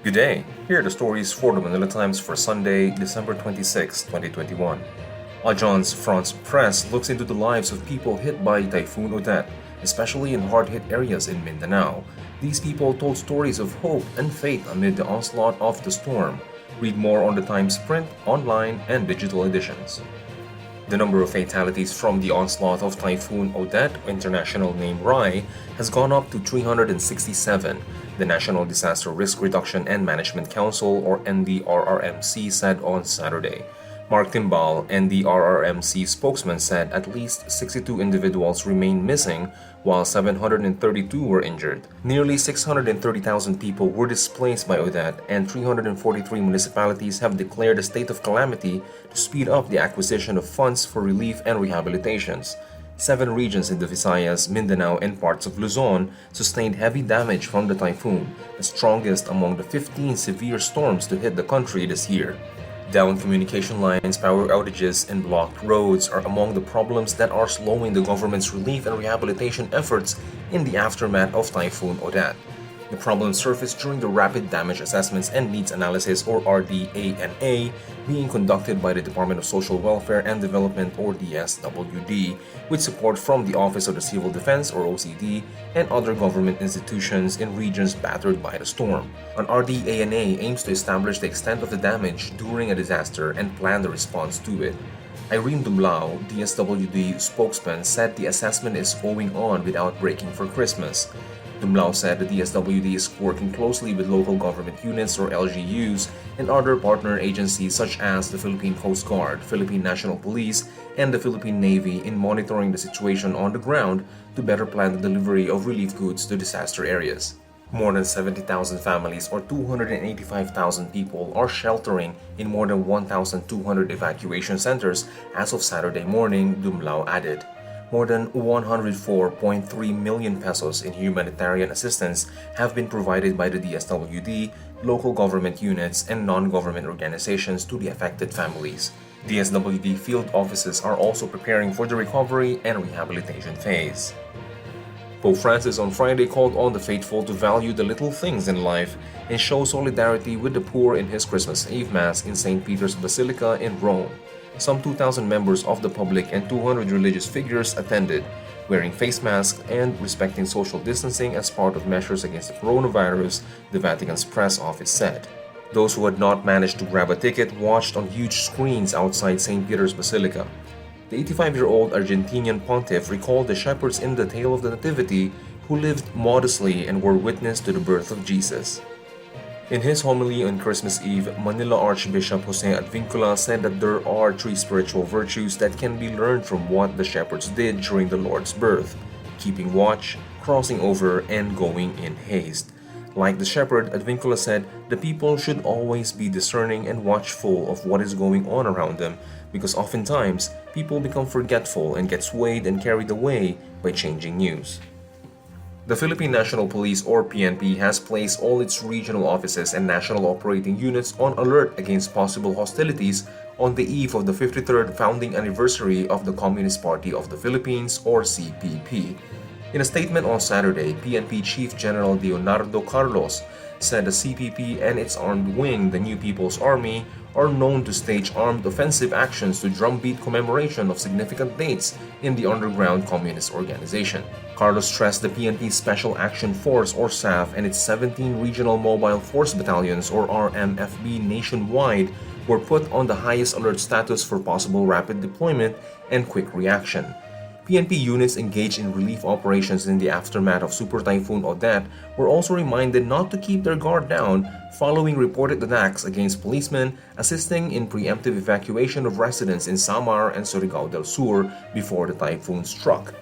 Good day. Here are the stories for the Manila Times for Sunday, December 26, 2021. Agence France Press looks into the lives of people hit by Typhoon Odette, especially in hard-hit areas in Mindanao. These people told stories of hope and faith amid the onslaught of the storm. Read more on the Times print, online, and digital editions. The number of fatalities from the onslaught of Typhoon Odette, international name Rai, has gone up to 367, the National Disaster Risk Reduction and Management Council or NDRRMC said on Saturday. Mark Timbal, NDRRMC spokesman, said at least 62 individuals remain missing while 732 were injured. Nearly 630,000 people were displaced by Odette and 343 municipalities have declared a state of calamity to speed up the acquisition of funds for relief and rehabilitations. 7 regions in the Visayas, Mindanao, and parts of Luzon sustained heavy damage from the typhoon, the strongest among the 15 severe storms to hit the country this year. Downed communication lines, power outages, and blocked roads are among the problems that are slowing the government's relief and rehabilitation efforts in the aftermath of Typhoon Odette. The problem surfaced during the Rapid Damage Assessments and Needs Analysis or RDANA being conducted by the Department of Social Welfare and Development or DSWD with support from the Office of the Civil Defense or OCD and other government institutions in regions battered by the storm. An RDANA aims to establish the extent of the damage during a disaster and plan the response to it. Irene Dumlao, DSWD spokesman, said the assessment is going on without breaking for Christmas. Dumlao said the DSWD is working closely with local government units or LGUs and other partner agencies such as the Philippine Coast Guard, Philippine National Police, and the Philippine Navy in monitoring the situation on the ground to better plan the delivery of relief goods to disaster areas. More than 70,000 families or 285,000 people are sheltering in more than 1,200 evacuation centers as of Saturday morning, Dumlao added. More than 104.3 million pesos in humanitarian assistance have been provided by the DSWD, local government units, and non-government organizations to the affected families. DSWD field offices are also preparing for the recovery and rehabilitation phase. Pope Francis on Friday called on the faithful to value the little things in life and show solidarity with the poor in his Christmas Eve Mass in St. Peter's Basilica in Rome. Some 2,000 members of the public and 200 religious figures attended, wearing face masks and respecting social distancing as part of measures against the coronavirus, the Vatican's press office said. Those who had not managed to grab a ticket watched on huge screens outside St. Peter's Basilica. The 85-year-old Argentinian pontiff recalled the shepherds in the tale of the Nativity who lived modestly and were witness to the birth of Jesus. In his homily on Christmas Eve, Manila Archbishop Jose Advincula said that there are 3 spiritual virtues that can be learned from what the shepherds did during the Lord's birth: keeping watch, crossing over, and going in haste. Like the shepherd, Advincula said, the people should always be discerning and watchful of what is going on around them because oftentimes people become forgetful and get swayed and carried away by changing news. The Philippine National Police or PNP has placed all its regional offices and national operating units on alert against possible hostilities on the eve of the 53rd founding anniversary of the Communist Party of the Philippines or CPP. In a statement on Saturday, PNP Chief General Leonardo Carlos said the CPP and its armed wing, the New People's Army, are known to stage armed offensive actions to drumbeat commemoration of significant dates in the underground communist organization. Carlos stressed the PNP Special Action Force or SAF and its 17 Regional Mobile Force Battalions or RMFB nationwide were put on the highest alert status for possible rapid deployment and quick reaction. PNP units engaged in relief operations in the aftermath of Super Typhoon Odette were also reminded not to keep their guard down following reported attacks against policemen assisting in preemptive evacuation of residents in Samar and Surigao del Sur before the typhoon struck.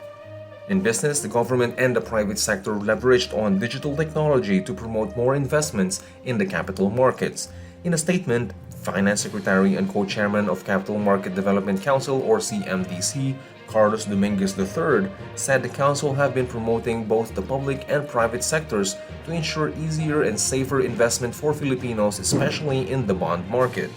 In business, the government and the private sector leveraged on digital technology to promote more investments in the capital markets. In a statement, Finance Secretary and Co-Chairman of Capital Market Development Council or CMDC, Carlos Dominguez III, said the council have been promoting both the public and private sectors to ensure easier and safer investment for Filipinos, especially in the bond market.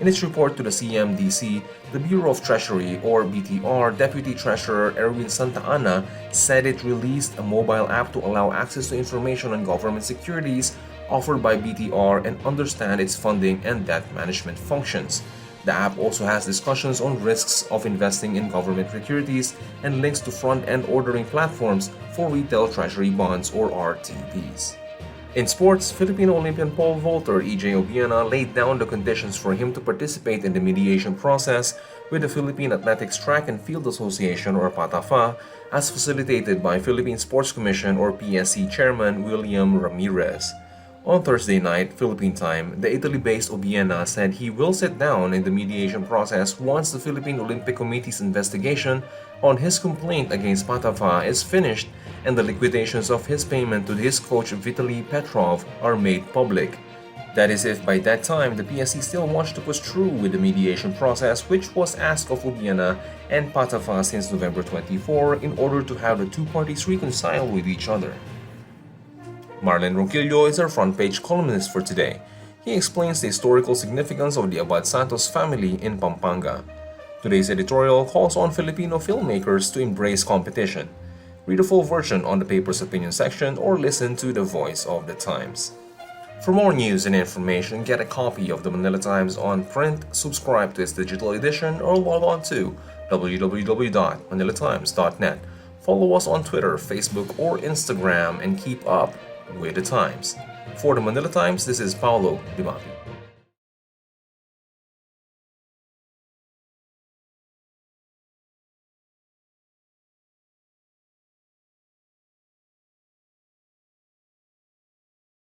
In its report to the CMDC, the Bureau of Treasury or BTR Deputy Treasurer Erwin Santa Ana said it released a mobile app to allow access to information on government securities offered by BTR and understand its funding and debt management functions. The app also has discussions on risks of investing in government securities and links to front-end ordering platforms for retail treasury bonds or RTPs. In sports, Filipino Olympian pole vaulter EJ Obiena laid down the conditions for him to participate in the mediation process with the Philippine Athletics Track and Field Association or PATAFA as facilitated by Philippine Sports Commission or PSC Chairman William Ramirez. On Thursday night, Philippine time, the Italy-based Obiena said he will sit down in the mediation process once the Philippine Olympic Committee's investigation on his complaint against PATAFA is finished and the liquidations of his payment to his coach Vitaly Petrov are made public. That is if by that time the PSC still wants to push through with the mediation process which was asked of Obiena and PATAFA since November 24 in order to have the two parties reconcile with each other. Marlon Ronquillo is our front page columnist for today. He explains the historical significance of the Abad Santos family in Pampanga. Today's editorial calls on Filipino filmmakers to embrace competition. Read the full version on the paper's opinion section or listen to the Voice of the Times. For more news and information, get a copy of the Manila Times on print, subscribe to its digital edition, or log on to www.manilatimes.net. Follow us on Twitter, Facebook, or Instagram and keep up with the Times. For the Manila Times, this is Paolo Dimaki.